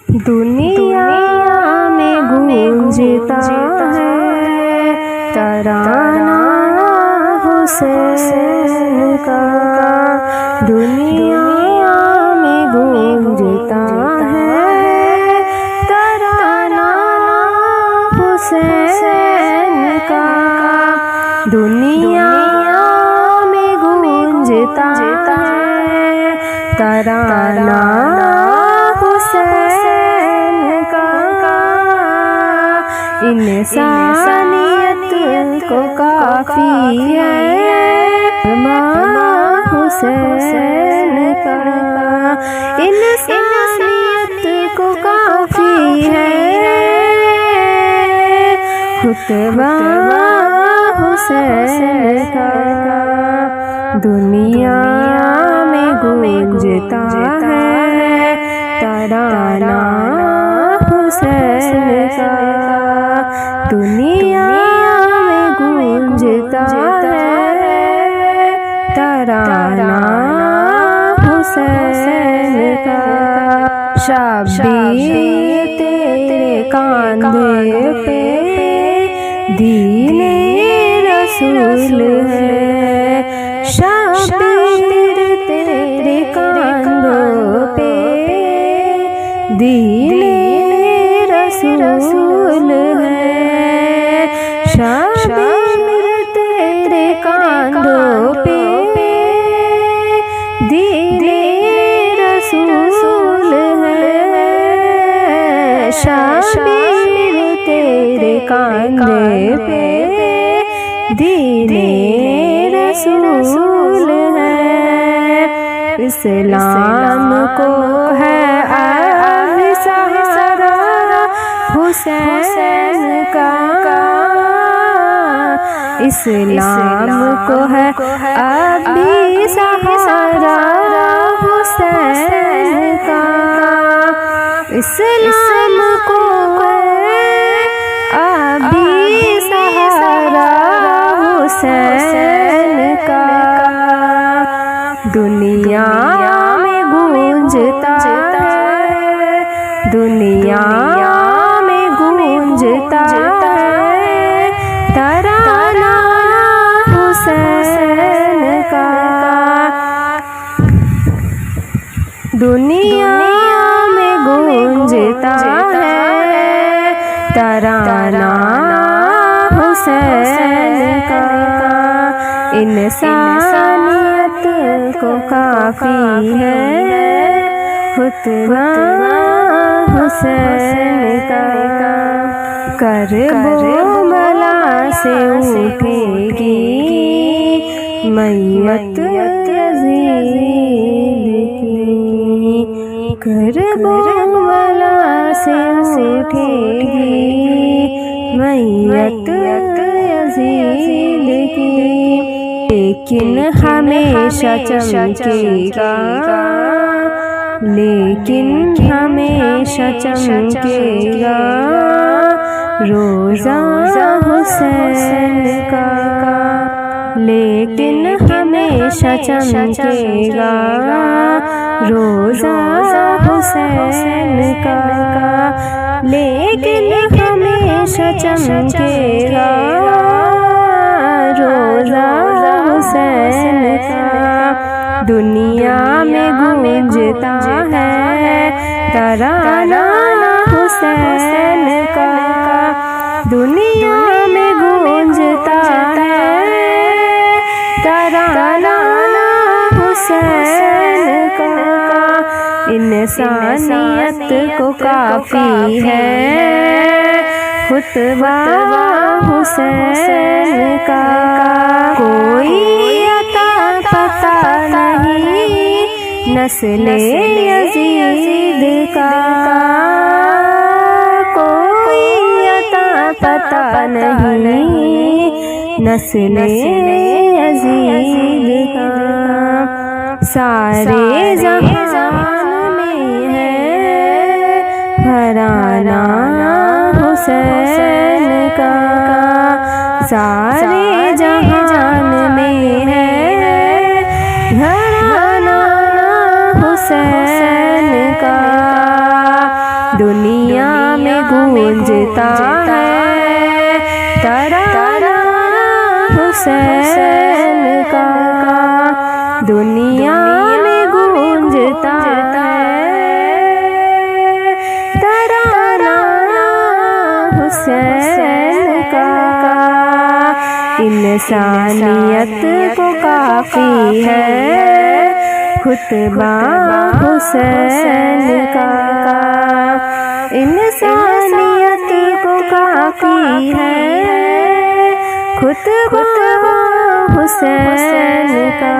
दुनिया में गूंजता है तराना हुसैन का। दुनिया में गूंजता है तराना हुसैन का। दुनिया में गूंजता है तराना इंसानियत को काफी है हुसैन का। इंसानियत को काफी है खुतबा हुसैन का। दुनिया में गूंजता है तराना हुसैन का। दुनिया में गूंजता है तराना हुसैन का। शब्बीर तेरे कांधे पे दीने रसूल है। शब्बीर तेरे कांधों पे दीने रसूल है। शब्बीर तेरे कांधों पे दीने रसूल है। शब्बीर तेरे कांधे पे दीने रसूल है। इस्लाम को है हुसैन का। इस्लाम को है अभी सहारा हुसैन का। इस्लाम को है अभी सहारा हुसैन का। दुनिया में गूंजता है दुनिया गूंजता है तराना हुसैन का। दुनिया में गूंजता है तराना हुसैन का। इंसानियत को काफी है खुतबा हुसैन का। करबला से उठेगी मैयत यज़ीद की। करबला से उठेगी मैयत यज़ीद की। लेकिन हमेशा चमकेगा लेकिन हमेशा चमकेगा रोज़ा हुसैन का। लेकिन हमेशा चमकेगा रोज़ा हुसैन का। लेकिन हमेशा चमकेगा रोज़ा हुसैन का। दुनिया में गूंजता है तराना हुसैन का। दुनिया में गूंजता है तराना हुसैन का। इंसानियत को काफी है खुतबा हुसैन का। कोई अता पता नहीं नस्ले यज़ीद का। कोई अता पता नहीं नस्ले यज़ीद का। सारे जहान में है घराना हुसैन का। सारे जहान में है घराना हुसैन का। दुनिया में गूंजता है तराना हुसैन का, दुनिया में गूंजता हुसैन का। इंसानियत को काफी है खुतबा हुसैन का, इंसानियत को काफी है खुतबा हुसैन का।